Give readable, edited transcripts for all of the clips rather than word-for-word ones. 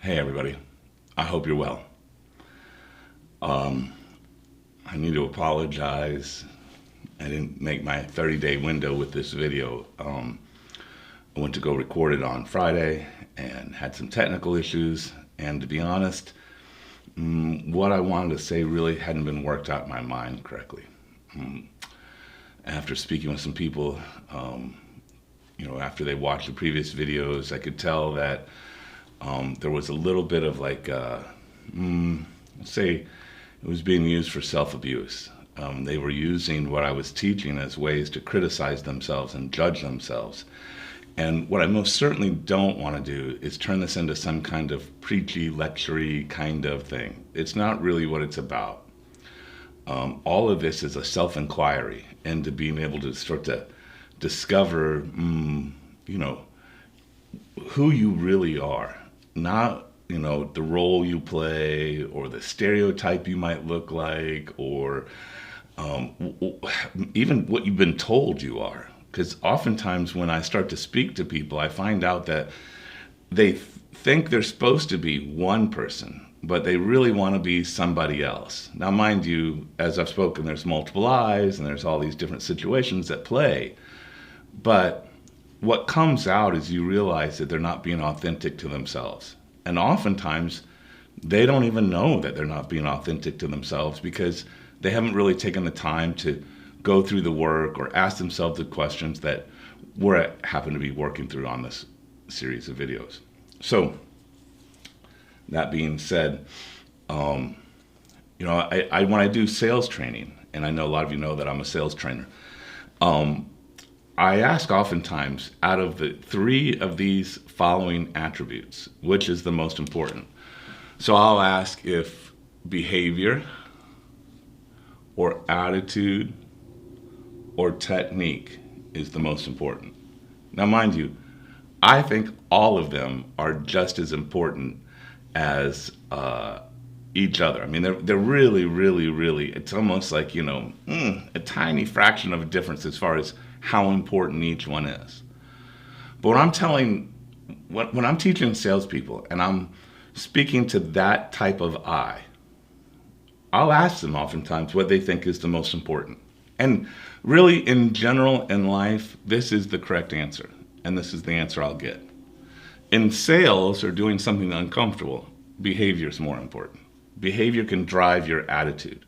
Hey everybody, I hope you're well. I need to apologize. I didn't make my 30-day window with this video. I went to go record it on Friday and had some technical issues. And to be honest, what I wanted to say really hadn't been worked out in my mind correctly. After speaking with some people, after they watched the previous videos, I could tell that there was a little bit of let's say it was being used for self-abuse. They were using what I was teaching as ways to criticize themselves and judge themselves. And what I most certainly don't want to do is turn this into some kind of preachy, lectury kind of thing. It's not really what it's about. All of this is a self-inquiry into being able to start to discover, who you really are. Not, the role you play or the stereotype you might look like or even what you've been told you are. Because oftentimes when I start to speak to people, I find out that they think they're supposed to be one person, but they really want to be somebody else. Now, mind you, as I've spoken, there's multiple eyes and there's all these different situations at play. But what comes out is you realize that they're not being authentic to themselves. And oftentimes, they don't even know that they're not being authentic to themselves because they haven't really taken the time to go through the work or ask themselves the questions that we're happen to be working through on this series of videos. So, that being said, I when I do sales training, and I know a lot of you know that I'm a sales trainer, I ask oftentimes, out of the three of these following attributes, which is the most important? So I'll ask if behavior or attitude or technique is the most important. Now, mind you, I think all of them are just as important as each other. I mean, they're really, really, really, it's almost like, a tiny fraction of a difference as far as how important each one is. But when I'm teaching salespeople and I'm speaking to that type of eye, I'll ask them oftentimes what they think is the most important. And really, in general, in life, this is the correct answer. And this is the answer I'll get. In sales or doing something uncomfortable, behavior is more important. Behavior can drive your attitude.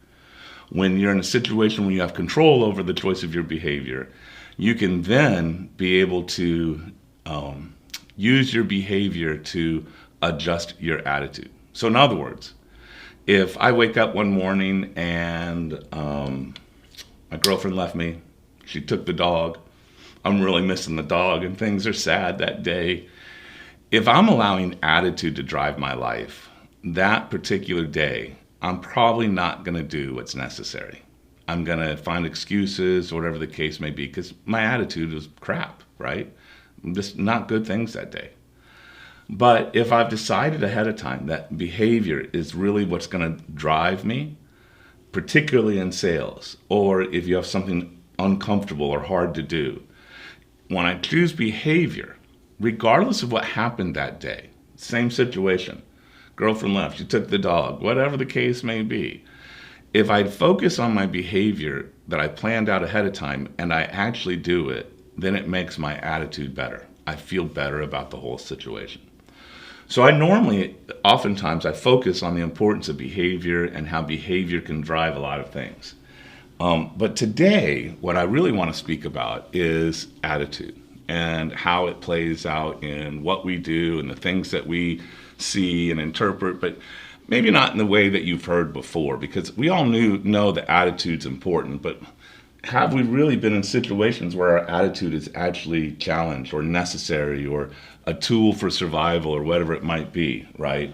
When you're in a situation where you have control over the choice of your behavior, you can then be able to use your behavior to adjust your attitude. So in other words, if I wake up one morning and my girlfriend left me, she took the dog, I'm really missing the dog and things are sad that day. If I'm allowing attitude to drive my life, that particular day, I'm probably not going to do what's necessary. I'm going to find excuses or whatever the case may be because my attitude was crap, right? Just not good things that day. But if I've decided ahead of time that behavior is really what's going to drive me, particularly in sales, or if you have something uncomfortable or hard to do, when I choose behavior, regardless of what happened that day, same situation, girlfriend left, she took the dog, whatever the case may be, if I focus on my behavior that I planned out ahead of time and I actually do it, then it makes my attitude better. I feel better about the whole situation. So oftentimes I focus on the importance of behavior and how behavior can drive a lot of things. But today, what I really want to speak about is attitude and how it plays out in what we do and the things that we see and interpret, but maybe not in the way that you've heard before, because we all know that attitude's important, but have we really been in situations where our attitude is actually challenged or necessary or a tool for survival or whatever it might be, right?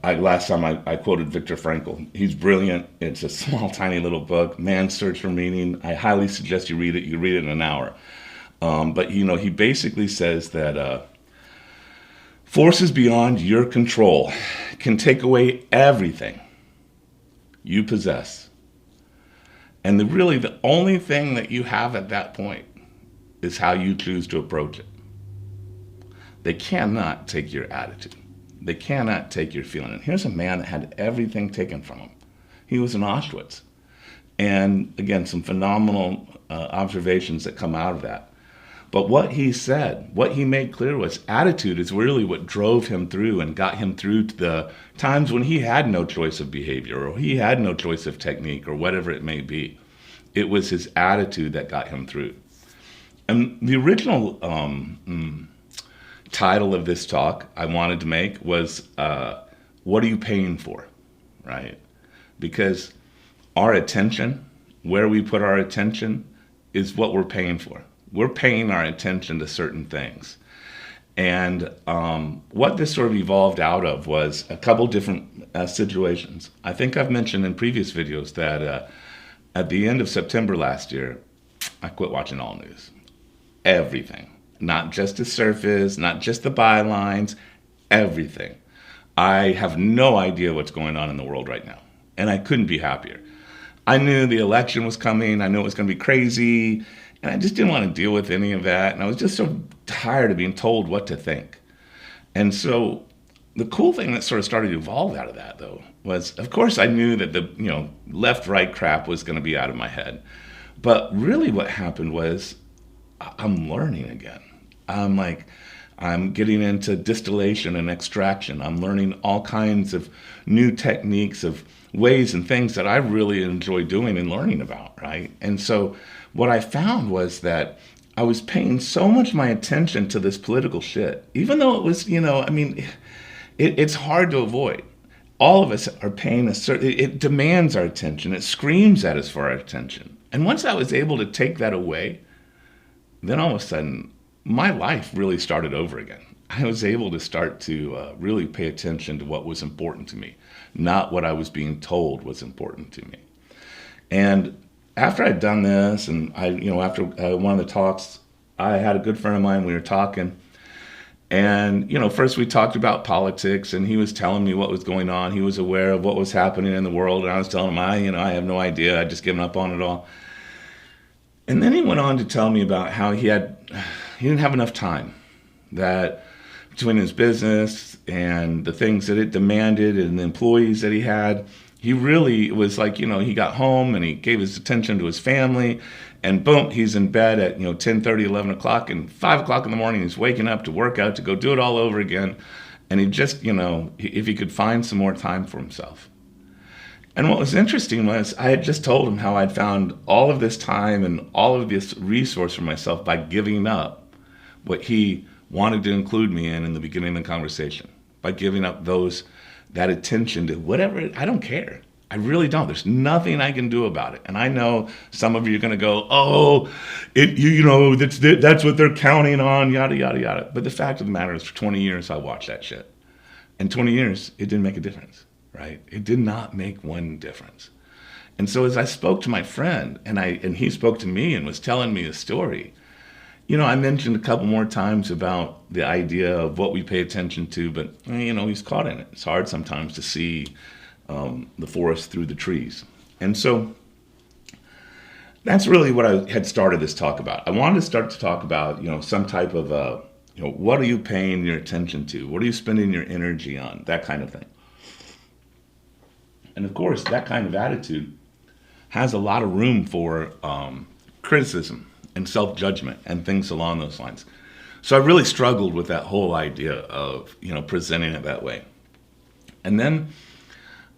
Last time I quoted Viktor Frankl. He's brilliant. It's a small, tiny little book, Man's Search for Meaning. I highly suggest you read it. You can read it in an hour. But he basically says that forces beyond your control can take away everything you possess. And the only thing that you have at that point is how you choose to approach it. They cannot take your attitude. They cannot take your feeling. And here's a man that had everything taken from him. He was in Auschwitz. And again, some phenomenal observations that come out of that. But what he said, what he made clear was attitude is really what drove him through and got him through to the times when he had no choice of behavior or he had no choice of technique or whatever it may be. It was his attitude that got him through. And the original title of this talk I wanted to make was, what are you paying for, right? Because our attention, where we put our attention, is what we're paying for. We're paying our attention to certain things. And what this sort of evolved out of was a couple different situations. I think I've mentioned in previous videos that at the end of September last year, I quit watching all news. Everything. Not just the surface, not just the bylines, everything. I have no idea what's going on in the world right now. And I couldn't be happier. I knew the election was coming. I knew it was going to be crazy. And I just didn't want to deal with any of that. And I was just so tired of being told what to think. And so the cool thing that sort of started to evolve out of that, though, was, of course, I knew that the left-right crap was going to be out of my head. But really what happened was I'm learning again. I'm getting into distillation and extraction. I'm learning all kinds of new techniques of ways and things that I really enjoy doing and learning about, right? And so what I found was that I was paying so much my attention to this political shit, even though it was, it's hard to avoid. All of us are paying it demands our attention. It screams at us for our attention. And once I was able to take that away, then all of a sudden, my life really started over again. I was able to start to really pay attention to what was important to me, not what I was being told was important to me. And after I'd done this, and after one of the talks, I had a good friend of mine, we were talking, and, first we talked about politics, and he was telling me what was going on. He was aware of what was happening in the world, and I was telling him, I have no idea. I'd just given up on it all. And then he went on to tell me about how he didn't have enough time, that between his business and the things that it demanded and the employees that he had, he really was like, he got home and he gave his attention to his family, and boom, he's in bed at 10:30, 11 o'clock, and 5 o'clock in the morning he's waking up to work out, to go do it all over again. And he just, if he could find some more time for himself. And what was interesting was I had just told him how I'd found all of this time and all of this resource for myself by giving up what he wanted to include me in the beginning of the conversation, by giving up that attention to whatever. I don't care. I really don't. There's nothing I can do about it. And I know some of you are going to go, that's what they're counting on, yada, yada, yada. But the fact of the matter is, for 20 years, I watched that shit. In 20 years, it didn't make a difference. Right? It did not make one difference. And so as I spoke to my friend and he spoke to me and was telling me a story, I mentioned a couple more times about the idea of what we pay attention to, but he's caught in it. It's hard sometimes to see the forest through the trees. And so that's really what I had started this talk about. I wanted to start to talk about, some type of, what are you paying your attention to? What are you spending your energy on? That kind of thing. And of course, that kind of attitude has a lot of room for criticism and self-judgment and things along those lines. So I really struggled with that whole idea of, presenting it that way. And then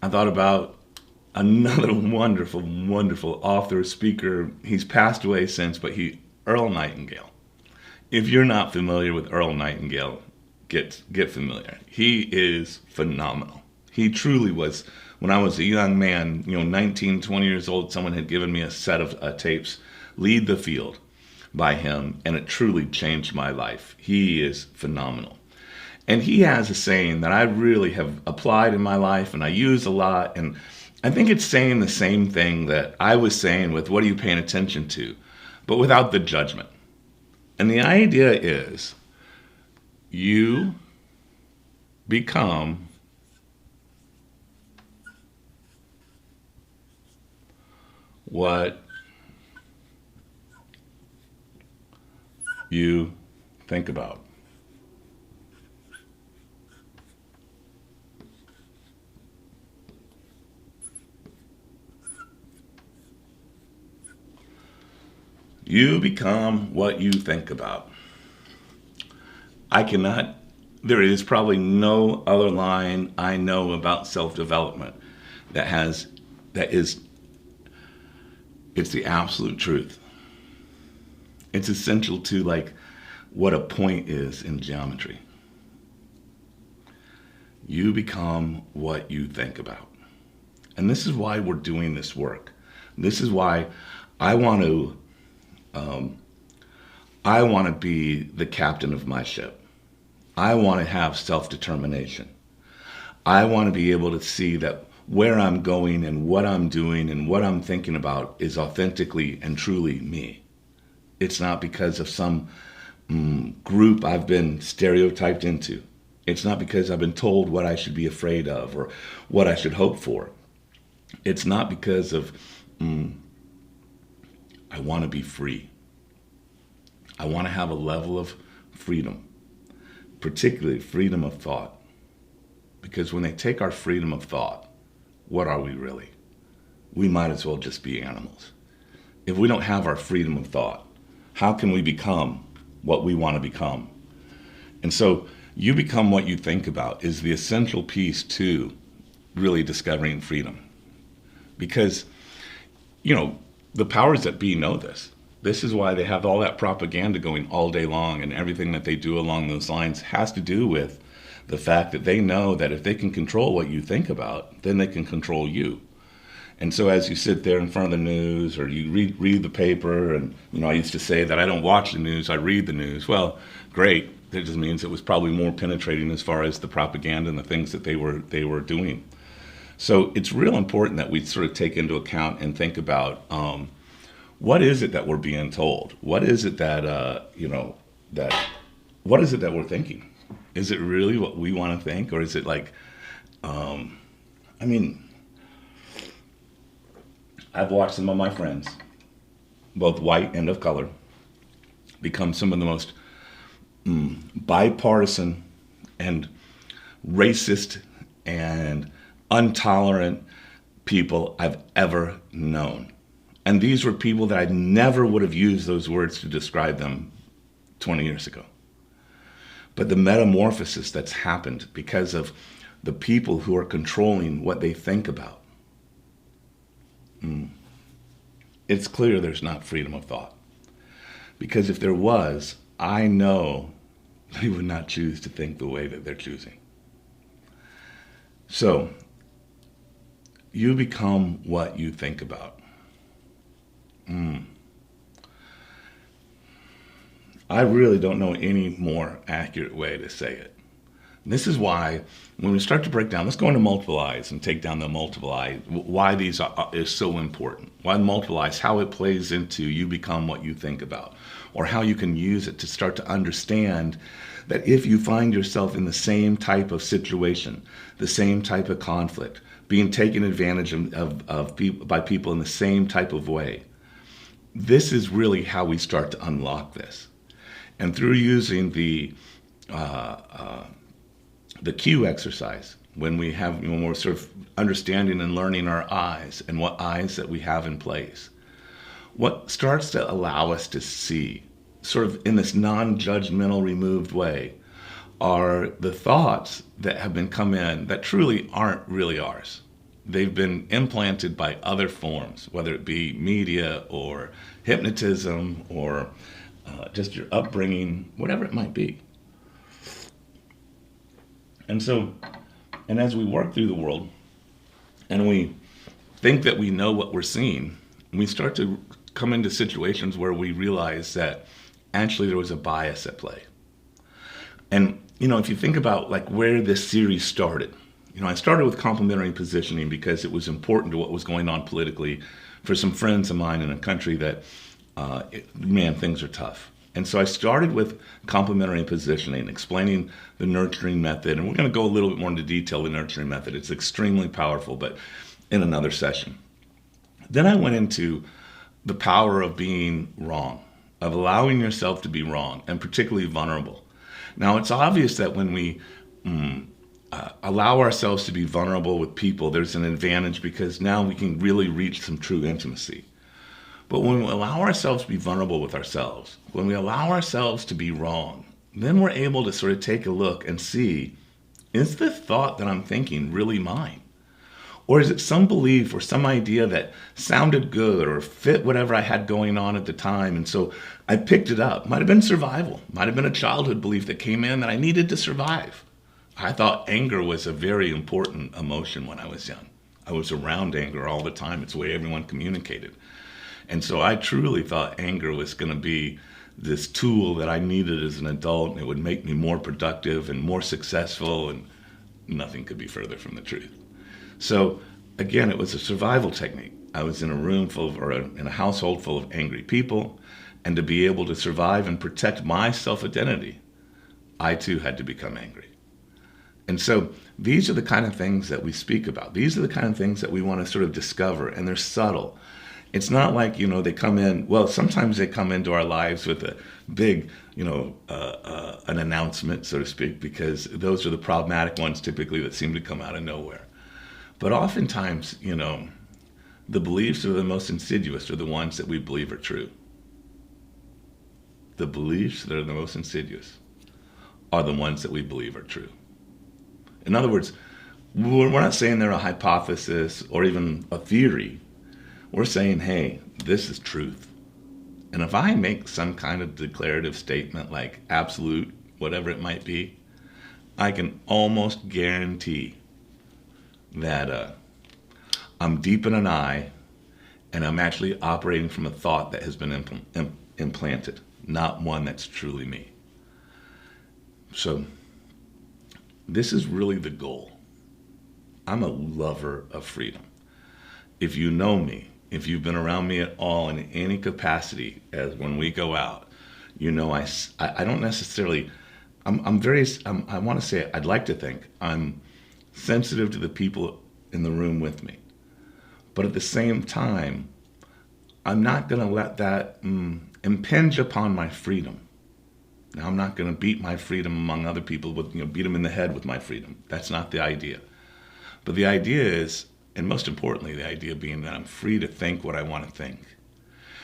I thought about another wonderful, wonderful author, speaker. He's passed away since, but Earl Nightingale. If you're not familiar with Earl Nightingale, get familiar. He is phenomenal. He truly was. When I was a young man, 19, 20 years old, someone had given me a set of tapes, Lead the Field, by him, and it truly changed my life. He is phenomenal. And he has a saying that I really have applied in my life, and I use a lot, and I think it's saying the same thing that I was saying with what are you paying attention to, but without the judgment. And the idea is, you become what you think about. You become what you think about. There is probably no other line I know about self-development that is, it's the absolute truth. It's essential to like what a point is in geometry. You become what you think about. And this is why we're doing this work. This is why I want to be the captain of my ship. I want to have self-determination. I want to be able to see that where I'm going and what I'm doing and what I'm thinking about is authentically and truly me. It's not because of some group I've been stereotyped into. It's not because I've been told what I should be afraid of or what I should hope for. It's not because of, I want to be free. I want to have a level of freedom, particularly freedom of thought. Because when they take our freedom of thought, what are we really? We might as well just be animals. If we don't have our freedom of thought, how can we become what we want to become? And so you become what you think about is the essential piece to really discovering freedom. Because, the powers that be know this. This is why they have all that propaganda going all day long, and everything that they do along those lines has to do with the fact that they know that if they can control what you think about, then they can control you. And so as you sit there in front of the news or you read the paper, and I used to say that I don't watch the news, I read the news. Well, great. That just means it was probably more penetrating as far as the propaganda and the things that they were doing. So it's real important that we sort of take into account and think about what is it that we're being told? What is it that what is it that we're thinking? Is it really what we want to think, or is it like, I've watched some of my friends, both white and of color, become some of the most bipartisan and racist and intolerant people I've ever known. And these were people that I never would have used those words to describe them 20 years ago. But the metamorphosis that's happened because of the people who are controlling what they think about, it's clear there's not freedom of thought. Because if there was, I know they would not choose to think the way that they're choosing. So, you become what you think about. I really don't know any more accurate way to say it. This is why, when we start to break down, let's go into multiple eyes and take down the multiple eye, why these is so important. Why multiple eyes, how it plays into you become what you think about, or how you can use it to start to understand that if you find yourself in the same type of situation, the same type of conflict, being taken advantage of by people in the same type of way, this is really how we start to unlock this. And through using the cue exercise, when we're sort of understanding and learning our eyes and what eyes that we have in place, what starts to allow us to see, sort of in this non-judgmental, removed way, are the thoughts that have been come in that truly aren't really ours. They've been implanted by other forms, whether it be media or hypnotism or just your upbringing, whatever it might be. And so, and as we work through the world and we think that we know what we're seeing, we start to come into situations where we realize that actually there was a bias at play. And, if you think about like where this series started, I started with complementary positioning because it was important to what was going on politically for some friends of mine in a country that, things are tough. And so I started with complementary positioning, explaining the nurturing method. And we're going to go a little bit more into detail the nurturing method. It's extremely powerful, but in another session. Then I went into the power of being wrong, of allowing yourself to be wrong, and particularly vulnerable. Now, it's obvious that when we allow ourselves to be vulnerable with people, there's an advantage because now we can really reach some true intimacy. But when we allow ourselves to be vulnerable with ourselves, when we allow ourselves to be wrong, then we're able to sort of take a look and see, is the thought that I'm thinking really mine? Or is it some belief or some idea that sounded good or fit whatever I had going on at the time? And so I picked it up. Might have been survival. Might have been a childhood belief that came in that I needed to survive. I thought anger was a very important emotion when I was young. I was around anger all the time. It's the way everyone communicated. And so I truly thought anger was going to be this tool that I needed as an adult, and it would make me more productive and more successful, and nothing could be further from the truth. So again, it was a survival technique. I was in a room full of, or in a household full of angry people, and to be able to survive and protect my self-identity, I too had to become angry. And so these are the kind of things that we speak about. These are the kind of things that we want to sort of discover, and they're subtle. It's not like, they come in, well, sometimes they come into our lives with a big, an announcement, so to speak, because those are the problematic ones typically that seem to come out of nowhere. But oftentimes, the beliefs that are the most insidious are the ones that we believe are true. The beliefs that are the most insidious are the ones that we believe are true. In other words, we're not saying they're a hypothesis or even a theory. We're saying, hey, this is truth. And if I make some kind of declarative statement like absolute, whatever it might be, I can almost guarantee that I'm deep in an eye, and I'm actually operating from a thought that has been implanted, not one that's truly me. So this is really the goal. I'm a lover of freedom. If you know me, if you've been around me at all in any capacity, as when we go out, I don't necessarily, I want to say, I'd like to think I'm sensitive to the people in the room with me. But at the same time, I'm not going to let that impinge upon my freedom. Now, I'm not going to beat my freedom among other people, beat them in the head with my freedom. That's not the idea. But the idea is, and most importantly, the idea being that I'm free to think what I want to think.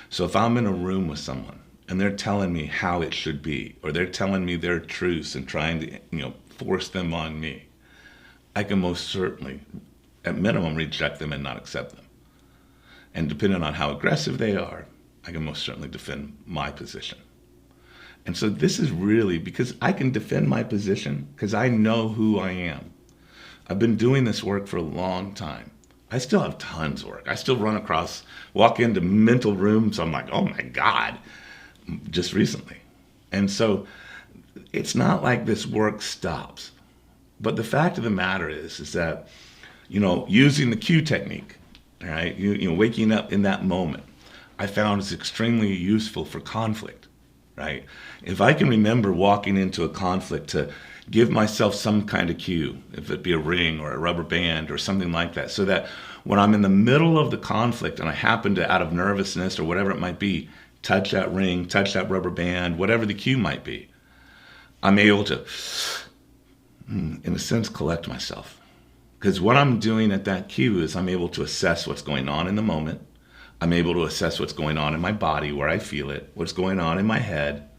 So if I'm in a room with someone and they're telling me how it should be, or they're telling me their truths and trying to, force them on me, I can most certainly, at minimum, reject them and not accept them. And depending on how aggressive they are, I can most certainly defend my position. And so this is really, because I can defend my position because I know who I am. I've been doing this work for a long time. I still have tons of work. I still walk into mental rooms, I'm like, oh my God, just recently. And so it's not like this work stops. But the fact of the matter is that, using the cue technique, right? Waking up in that moment, I found is extremely useful for conflict, right? If I can remember walking into a conflict to give myself some kind of cue, if it be a ring or a rubber band or something like that, so that when I'm in the middle of the conflict and I happen to, out of nervousness or whatever it might be, touch that ring, touch that rubber band, whatever the cue might be, I'm able to, in a sense, collect myself. Because what I'm doing at that cue is I'm able to assess what's going on in the moment. I'm able to assess what's going on in my body, where I feel it, what's going on in my head.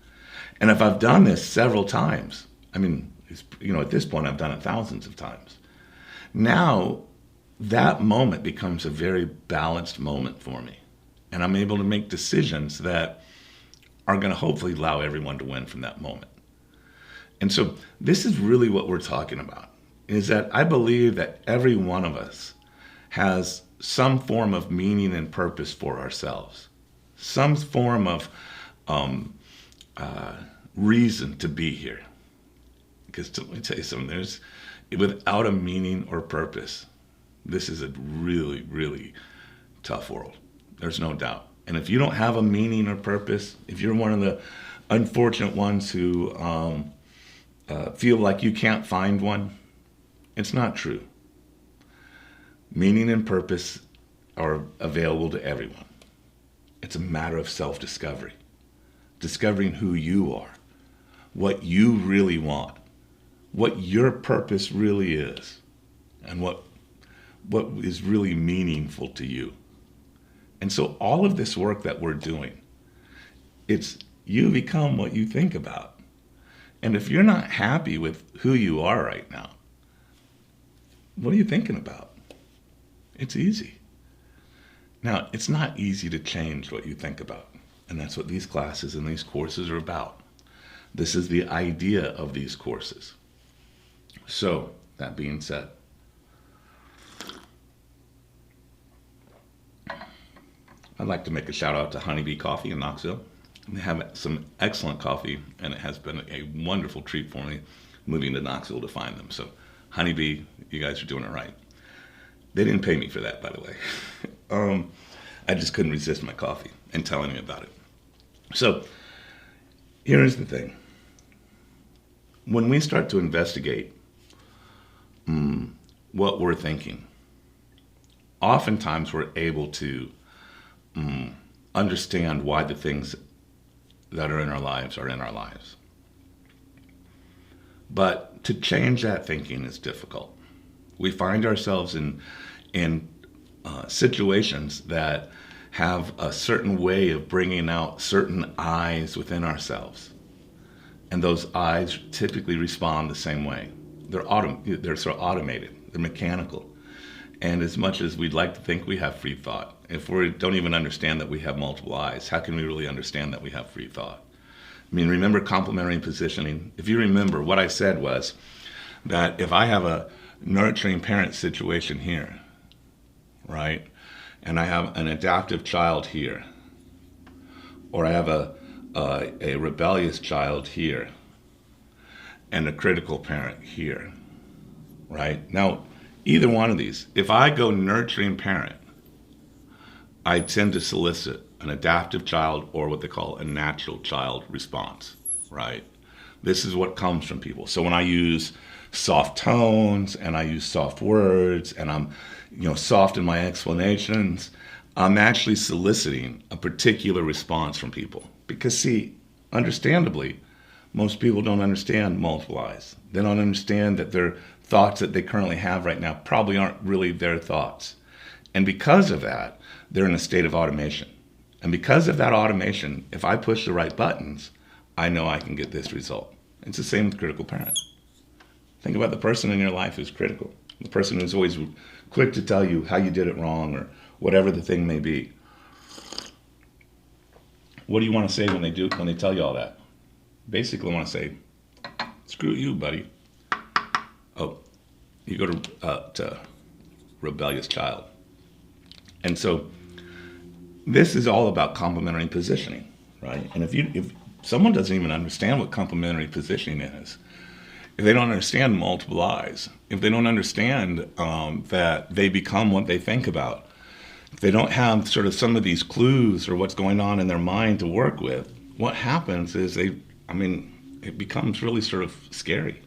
And if I've done this several times, at this point I've done it thousands of times. Now, that moment becomes a very balanced moment for me. And I'm able to make decisions that are going to hopefully allow everyone to win from that moment. And so this is really what we're talking about, is that I believe that every one of us has some form of meaning and purpose for ourselves, some form of reason to be here. Because let me tell you something, without a meaning or purpose, this is a really, really tough world. There's no doubt. And if you don't have a meaning or purpose, if you're one of the unfortunate ones who feel like you can't find one, it's not true. Meaning and purpose are available to everyone. It's a matter of self-discovery, discovering who you are, what you really want, what your purpose really is, and what is really meaningful to you. And so all of this work that we're doing, it's you become what you think about. And if you're not happy with who you are right now, what are you thinking about? It's easy. Now, it's not easy to change what you think about. And that's what these classes and these courses are about. This is the idea of these courses. So, that being said, I'd like to make a shout out to Honeybee Coffee in Knoxville. They have some excellent coffee, and it has been a wonderful treat for me moving to Knoxville to find them. So, Honeybee, you guys are doing it right. They didn't pay me for that, by the way. I just couldn't resist my coffee and telling me about it. So, here's the thing. When we start to investigate what we're thinking, oftentimes we're able to understand why the things that are in our lives are in our lives. But to change that thinking is difficult. We find ourselves in situations that have a certain way of bringing out certain eyes within ourselves. And those eyes typically respond the same way. They're sort of automated. They're mechanical. And as much as we'd like to think we have free thought, if we don't even understand that we have multiple eyes, how can we really understand that we have free thought? I mean, remember complementary positioning? If you remember, what I said was that if I have a nurturing parent situation here, right, and I have an adaptive child here, or I have a rebellious child here, and a critical parent here, right? Now, either one of these, if I go nurturing parent, I tend to solicit an adaptive child or what they call a natural child response, right? This is what comes from people. So when I use soft tones and I use soft words and I'm, soft in my explanations, I'm actually soliciting a particular response from people. Because see, understandably, most people don't understand multiple eyes. They don't understand that their thoughts that they currently have right now probably aren't really their thoughts. And because of that, they're in a state of automation. And because of that automation, if I push the right buttons, I know I can get this result. It's the same with critical parent. Think about the person in your life who's critical. The person who's always quick to tell you how you did it wrong or whatever the thing may be. What do you want to say when they tell you all that? Basically, I want to say, screw you, buddy. Oh, you go to rebellious child. And so this is all about complementary positioning, right? And if someone doesn't even understand what complementary positioning is, if they don't understand multiple eyes, if they don't understand that they become what they think about, if they don't have sort of some of these clues or what's going on in their mind to work with, what happens is it becomes really sort of scary.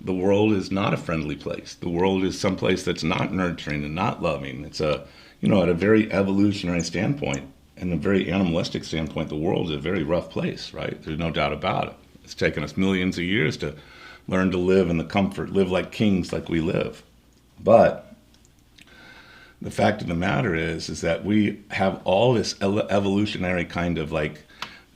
The world is not a friendly place. The world is someplace that's not nurturing and not loving. It's at a very evolutionary standpoint and a very animalistic standpoint, the world is a very rough place, right? There's no doubt about it. It's taken us millions of years to learn to live in the comfort, live like kings like we live. But the fact of the matter is that we have all this evolutionary kind of like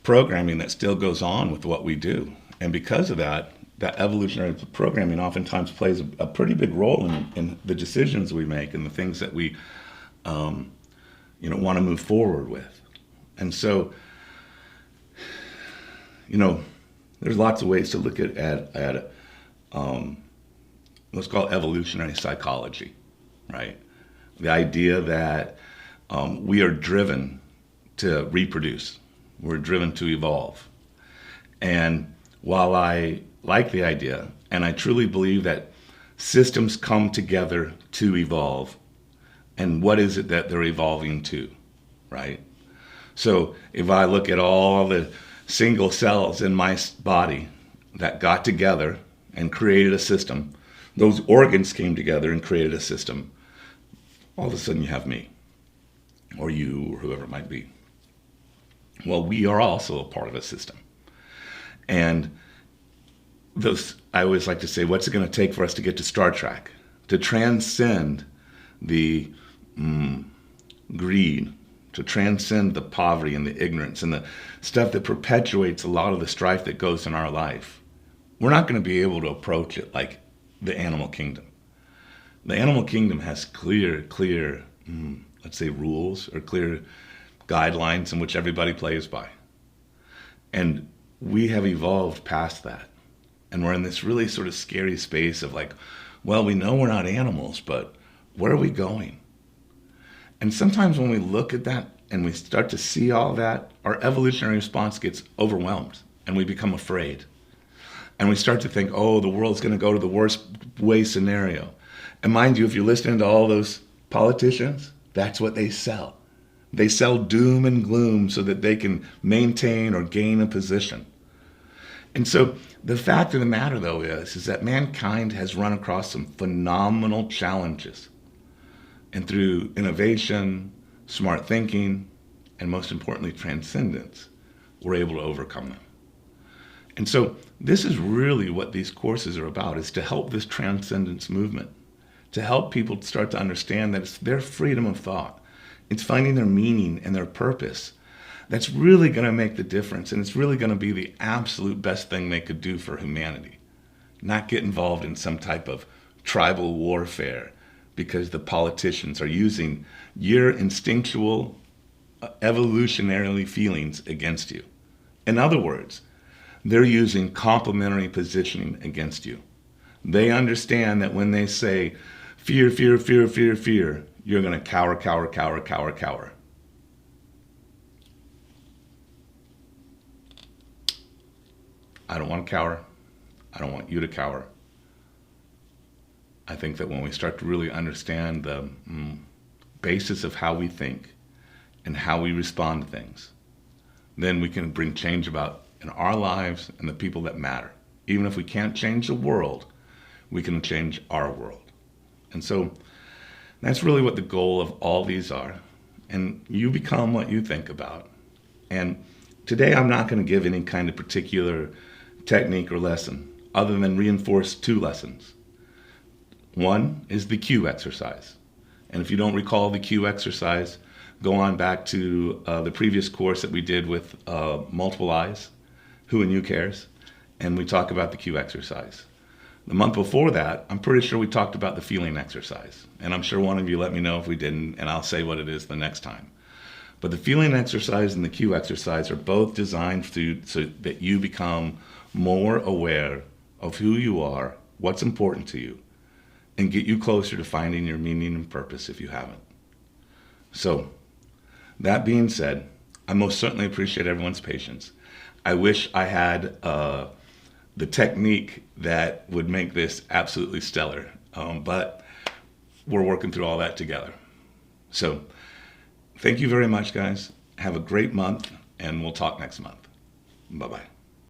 programming that still goes on with what we do. And because of that, that evolutionary programming oftentimes plays a pretty big role in the decisions we make and the things that we want to move forward with. And so, there's lots of ways to look at what's called evolutionary psychology, right? The idea that we are driven to reproduce. We're driven to evolve. And while I like the idea, and I truly believe that systems come together to evolve, and what is it that they're evolving to, right? So if I look at all the single cells in my body that got together and created a system, those organs came together and created a system, all of a sudden you have me, or you, or whoever it might be. Well, we are also a part of a system. And I always like to say, what's it going to take for us to get to Star Trek? To transcend the greed, to transcend the poverty and the ignorance and the stuff that perpetuates a lot of the strife that goes in our life, we're not going to be able to approach it like the animal kingdom. The animal kingdom has clear, let's say rules or clear guidelines in which everybody plays by. And we have evolved past that. And we're in this really sort of scary space of like, well, we know we're not animals, but where are we going? And sometimes when we look at that and we start to see all that, our evolutionary response gets overwhelmed and we become afraid. And we start to think, oh, the world's going to go to the worst way scenario. And mind you, if you're listening to all those politicians, that's what they sell. They sell doom and gloom so that they can maintain or gain a position. And so the fact of the matter, though, is that mankind has run across some phenomenal challenges. And through innovation, smart thinking, and most importantly, transcendence, we're able to overcome them. And so this is really what these courses are about, is to help this transcendence movement, to help people start to understand that it's their freedom of thought. It's finding their meaning and their purpose that's really going to make the difference, and it's really going to be the absolute best thing they could do for humanity. Not get involved in some type of tribal warfare because the politicians are using your instinctual, evolutionary feelings against you. In other words, they're using complementary positioning against you. They understand that when they say, fear, fear, fear, fear, fear, you're going to cower, cower, cower, cower, cower. I don't want to cower. I don't want you to cower. I think that when we start to really understand the basis of how we think and how we respond to things, then we can bring change about in our lives and the people that matter. Even if we can't change the world, we can change our world. And so that's really what the goal of all these are. And you become what you think about. And today I'm not going to give any kind of particular technique or lesson other than reinforce two lessons. One is the Q exercise. And if you don't recall the Q exercise, go on back to the previous course that we did with Multiple Eyes, Who and You Cares, and we talk about the Q exercise. The month before that, I'm pretty sure we talked about the feeling exercise. And I'm sure one of you let me know if we didn't, and I'll say what it is the next time. But the feeling exercise and the Q exercise are both designed so that you become more aware of who you are, what's important to you, and get you closer to finding your meaning and purpose if you haven't. So, that being said, I most certainly appreciate everyone's patience. I wish I had the technique that would make this absolutely stellar, but we're working through all that together. So, thank you very much, guys. Have a great month, and we'll talk next month. Bye-bye.